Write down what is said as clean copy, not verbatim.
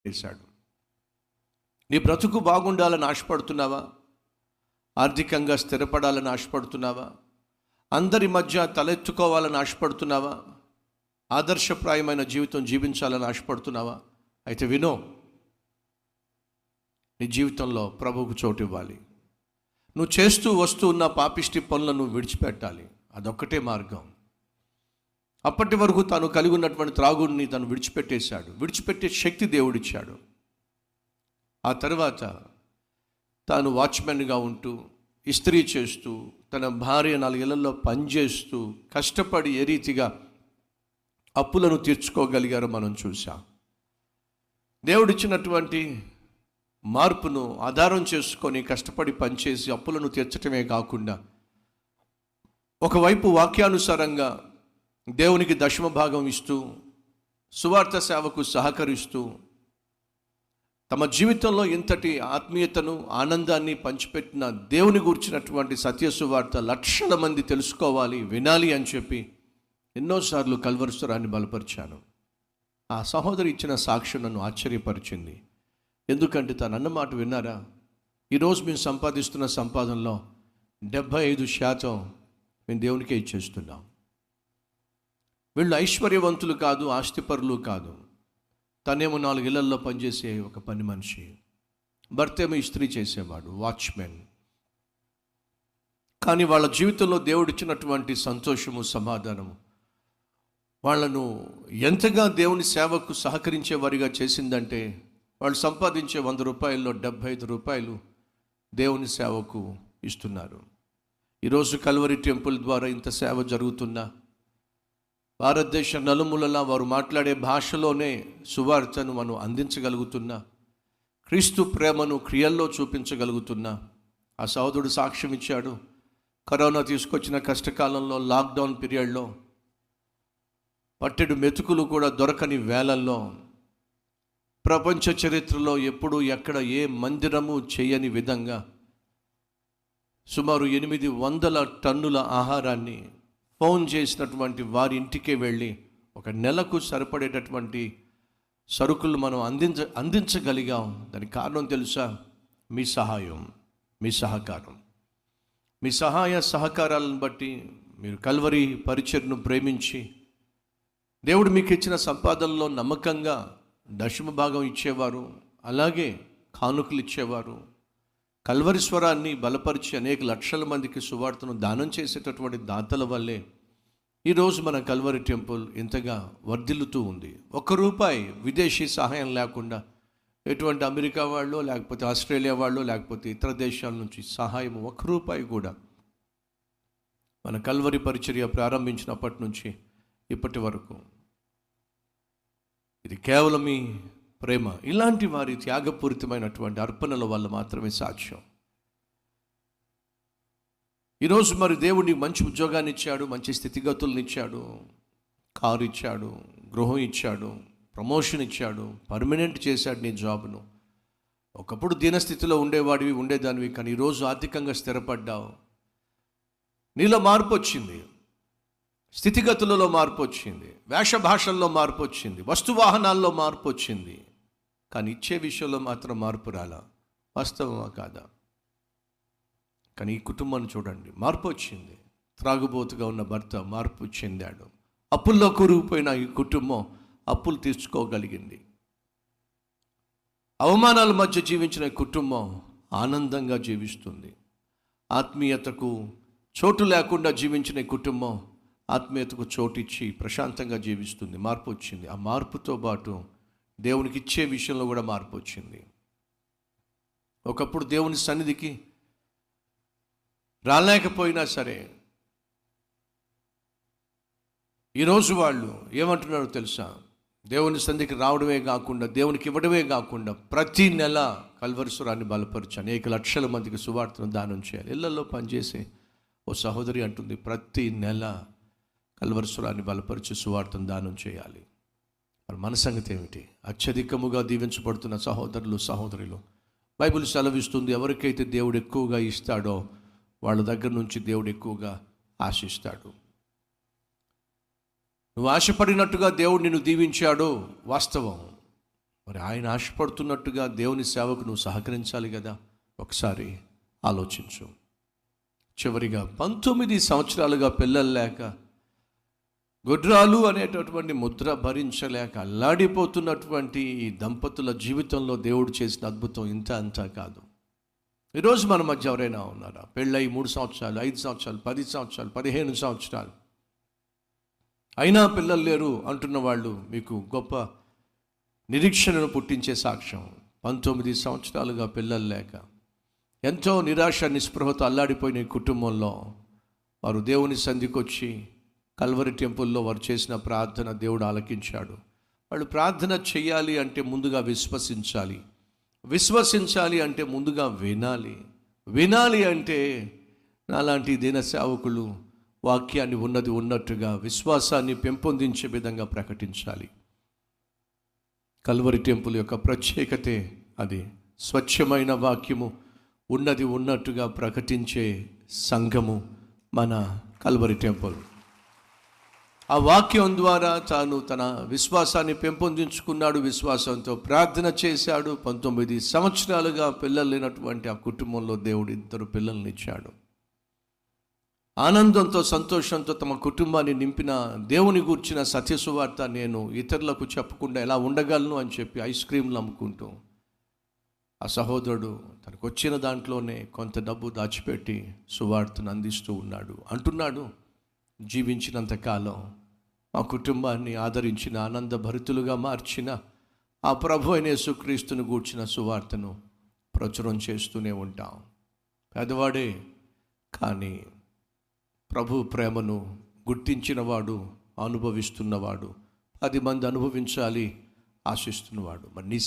చేశాడు. నీ బ్రతుకు బాగుండాలని ఆశపడుతున్నావా? ఆర్థికంగా స్థిరపడాలని ఆశపడుతున్నావా? అందరి మధ్య తలెత్తుకోవాలని ఆశపడుతున్నావా? ఆదర్శప్రాయమైన జీవితం జీవించాలని ఆశపడుతున్నావా? అయితే వినో, నీ జీవితంలో ప్రభువుకు చోటు ఇవ్వాలి. నువ్వు చేస్తూ వస్తూ ఉన్న పాపిష్టి పనులను విడిచిపెట్టాలి. అదొక్కటే మార్గం. అప్పటి వరకు తాను కలిగి ఉన్నటువంటి త్రాగుడిని తను విడిచిపెట్టేశాడు. విడిచిపెట్టే శక్తి దేవుడిచ్చాడు. ఆ తర్వాత తాను వాచ్మెన్గా ఉంటూ, ఇస్త్రీ చేస్తూ, తన భార్య 4 ఇళ్లలో పనిచేస్తూ కష్టపడి ఏ రీతిగా అప్పులను తీర్చుకోగలిగారో మనం చూసాం. దేవుడిచ్చినటువంటి మార్పును ఆధారం చేసుకొని కష్టపడి పనిచేసి అప్పులను తీర్చటమే కాకుండా, ఒకవైపు వాక్యానుసారంగా దేవునికి దశమ భాగం ఇస్తూ, సువార్త సేవకు సహకరిస్తూ, తమ జీవితంలో ఇంతటి ఆత్మీయతను ఆనందాన్ని పంచిపెట్టిన దేవుని గురించినటువంటి సత్య సువార్త లక్షల మంది తెలుసుకోవాలి, వినాలి అని చెప్పి ఎన్నోసార్లు కల్వరిస్వరాన్ని బలపరిచాను. ఆ సహోదరి ఇచ్చిన సాక్ష్యం నన్ను ఆశ్చర్యపరిచింది. ఎందుకంటే తను అన్నమాట విన్నారా? ఈరోజు మేము సంపాదిస్తున్న సంపాదనలో 75% మేము దేవునికే ఇచ్చేస్తున్నాం. వీళ్ళు ఐశ్వర్యవంతులు కాదు, ఆస్తిపరులు కాదు. తనేమో 4 ఇళ్లల్లో పనిచేసే ఒక పని మనిషి, భర్త ఏమో ఇస్త్రీ చేసేవాడు, వాచ్మెన్. కానీ వాళ్ళ జీవితంలో దేవుడిచ్చినటువంటి సంతోషము, సమాధానము వాళ్ళను ఎంతగా దేవుని సేవకు సహకరించే వారిగా చేసిందంటే, వాళ్ళు సంపాదించే 100 రూపాయల్లో 75 రూపాయలు దేవుని సేవకు ఇస్తున్నారు. ఈరోజు కల్వరి టెంపుల్ ద్వారా ఇంత సేవ జరుగుతున్నా, భారతదేశ నలుమూలలా వారు మాట్లాడే భాషలోనే సువార్తను మనం అందించగలుగుతున్నా, క్రీస్తు ప్రేమను క్రియల్లో చూపించగలుగుతున్నా. ఆ సహోదరుడు సాక్ష్యం ఇచ్చాడు. కరోనా తీసుకొచ్చిన కష్టకాలంలో, లాక్డౌన్ పీరియడ్లో పట్టెడు మెతుకులు కూడా దొరకని వేళల్లో, ప్రపంచ చరిత్రలో ఎప్పుడు ఎక్కడ ఏ మందిరము చేయని విధంగా సుమారు 800 టన్నుల ఆహారాన్ని ఫోన్ చేసినటువంటి వారి ఇంటికే వెళ్ళి ఒక నెలకు సరిపడేటటువంటి సరుకులు మనం అందించగలిగాం. దానికి కారణం తెలుసా? మీ సహాయం, మీ సహకారం. మీ సహాయ సహకారాలను బట్టి మీరు కల్వరి పరిచర్ను ప్రేమించి, దేవుడు మీకు ఇచ్చిన సంపాదనలో నమ్మకంగా దశమ భాగం ఇచ్చేవారు, అలాగే కానుకలు ఇచ్చేవారు, కల్వరి స్వరాన్ని బలపరిచి అనేక లక్షల మందికి సువార్తను దానం చేసేటటువంటి దాతల వల్లే ఈరోజు మన కల్వరి టెంపుల్ ఇంతగా వర్ధిల్లుతూ ఉంది. ₹1 విదేశీ సహాయం లేకుండా, ఎటువంటి అమెరికా వాళ్ళు, లేకపోతే ఆస్ట్రేలియా వాళ్ళు, లేకపోతే ఇతర దేశాల నుంచి సహాయం ₹1 కూడా మన కల్వరి పరిచర్య ప్రారంభించినప్పటి నుంచి ఇప్పటి వరకు ఇది కేవలం మీ ప్రేమ, ఇలాంటి వారి త్యాగపూరితమైనటువంటి అర్పణల వల్ల మాత్రమే సాధ్యం. ఈరోజు మరి దేవుడిని మంచి ఉద్యోగాన్ని ఇచ్చాడు, మంచి స్థితిగతులను ఇచ్చాడు, కారు ఇచ్చాడు, గృహం ఇచ్చాడు, ప్రమోషన్ ఇచ్చాడు, పర్మనెంట్ చేశాడు నీ జాబ్ను. ఒకప్పుడు దీనస్థితిలో ఉండేదానివి, కానీ ఈరోజు ఆర్థికంగా స్థిరపడ్డావు. నీలో మార్పు వచ్చింది, స్థితిగతులలో మార్పు వచ్చింది, వేషభాషల్లో మార్పు వచ్చింది, వస్తువాహనాల్లో మార్పు వచ్చింది. కానీ ఇచ్చే విషయంలో మాత్రం మార్పు రాలా. వాస్తవమా కాదా? కానీ ఈ కుటుంబాన్ని చూడండి, మార్పు వచ్చింది. త్రాగుబోతుగా ఉన్న భర్త మార్పు చెందాడు. అప్పుల్లో కూరుకుపోయిన ఈ కుటుంబం అప్పులు తీర్చుకోగలిగింది. అవమానాల మధ్య జీవించిన కుటుంబం ఆనందంగా జీవిస్తుంది. ఆత్మీయతకు చోటు లేకుండా జీవించిన కుటుంబం ఆత్మీయతకు చోటిచ్చి ప్రశాంతంగా జీవిస్తుంది. మార్పు వచ్చింది. ఆ మార్పుతో పాటు దేవునికి ఇచ్చే విషయంలో కూడా మార్పు వచ్చింది. ఒకప్పుడు దేవుని సన్నిధికి రాలేకపోయినా సరే, ఈరోజు వాళ్ళు ఏమంటున్నారో తెలుసా? దేవుని సన్నిధికి రావడమే కాకుండా, దేవునికి ఇవ్వడమే కాకుండా, ప్రతి నెల కల్వరి స్వరాన్ని బలపరిచి అనేక లక్షల మందికి సువార్తను దానం చేయాలి. ఇళ్లలో పనిచేసే ఓ సహోదరి అంటుంది, ప్రతి నెల కల్వరి స్వరాన్ని బలపరిచి సువార్తను దానం చేయాలి. మన సంగతి ఏమిటి? అత్యధికముగా దీవించబడుతున్న సహోదరులు, సహోదరులు, బైబిల్ సెలవిస్తుంది, ఎవరికైతే దేవుడు ఎక్కువగా ఇస్తాడో వాళ్ళ దగ్గర నుంచి దేవుడు ఎక్కువగా ఆశిస్తాడు. నువ్వు ఆశపడినట్టుగా దేవుడు నిన్ను దీవించాడు, వాస్తవం. మరి ఆయన ఆశపడుతున్నట్టుగా దేవుని సేవకు నువ్వు సహకరించాలి కదా. ఒకసారి ఆలోచించు. చివరిగా 19 సంవత్సరాలుగా పిల్లలు లేక, గొడ్రాలు అనేటటువంటి ముద్ర భరించలేక అల్లాడిపోతున్నటువంటి ఈ దంపతుల జీవితంలో దేవుడు చేసిన అద్భుతం ఇంత అంతా కాదు. ఈరోజు మన మధ్య ఎవరైనా ఉన్నారా? పెళ్ళై 3 సంవత్సరాలు, 5 సంవత్సరాలు, 10 సంవత్సరాలు, 15 సంవత్సరాలు అయినా పిల్లలు లేరు అంటున్న వాళ్ళు మీకు గొప్ప నిరీక్షణను పుట్టించే సాక్ష్యం. 19 సంవత్సరాలుగా పిల్లలు లేక ఎంతో నిరాశ నిస్పృహతో అల్లాడిపోయిన ఈ కుటుంబంలో వారు దేవుని సంధికొచ్చి కల్వరి టెంపుల్లో వారు చేసిన ప్రార్థన దేవుడు ఆలకించాడు. వాళ్ళు ప్రార్థన చేయాలి అంటే ముందుగా విశ్వసించాలి, విశ్వసించాలి అంటే ముందుగా వినాలి, వినాలి అంటే నాలాంటి దీన సేవకులు వాక్యాన్ని ఉన్నది ఉన్నట్టుగా విశ్వాసాన్ని పెంపొందించే విధంగా ప్రకటించాలి. కల్వరి టెంపుల్ యొక్క ప్రత్యేకతే అది. స్వచ్ఛమైన వాక్యము ఉన్నది ఉన్నట్టుగా ప్రకటించే సంఘము మన కల్వరి టెంపుల్. ఆ వాక్యం ద్వారా తాను తన విశ్వాసాన్ని పెంపొందించుకున్నాడు, విశ్వాసంతో ప్రార్థన చేశాడు. 19 సంవత్సరాలుగా పిల్లలు లేనటువంటి ఆ కుటుంబంలో దేవుడు 2 పిల్లల్ని ఇచ్చాడు. ఆనందంతో సంతోషంతో తమ కుటుంబాన్ని నింపిన దేవుని గూర్చిన సత్యసువార్త నేను ఇతరులకు చెప్పకుండా ఎలా ఉండగలను అని చెప్పి ఐస్ క్రీంలు అమ్ముకుంటూ ఆ సహోదరుడు తనకు వచ్చిన దాంట్లోనే కొంత డబ్బు దాచిపెట్టి సువార్తను అందిస్తూ ఉన్నాడు. అంటున్నాడు, జీవించినంత కాలం మా కుటుంబాన్ని ఆదరించిన, ఆనందభరితులుగా మార్చిన ఆ ప్రభు అయిన యేసుక్రీస్తును గూర్చిన సువార్తను ప్రచురం చేస్తూనే ఉంటాం. పేదవాడే కానీ ప్రభు ప్రేమను గుర్తించినవాడు, అనుభవిస్తున్నవాడు, 10 మంది అనుభవించాలి ఆశిస్తున్నవాడు. మరి నీ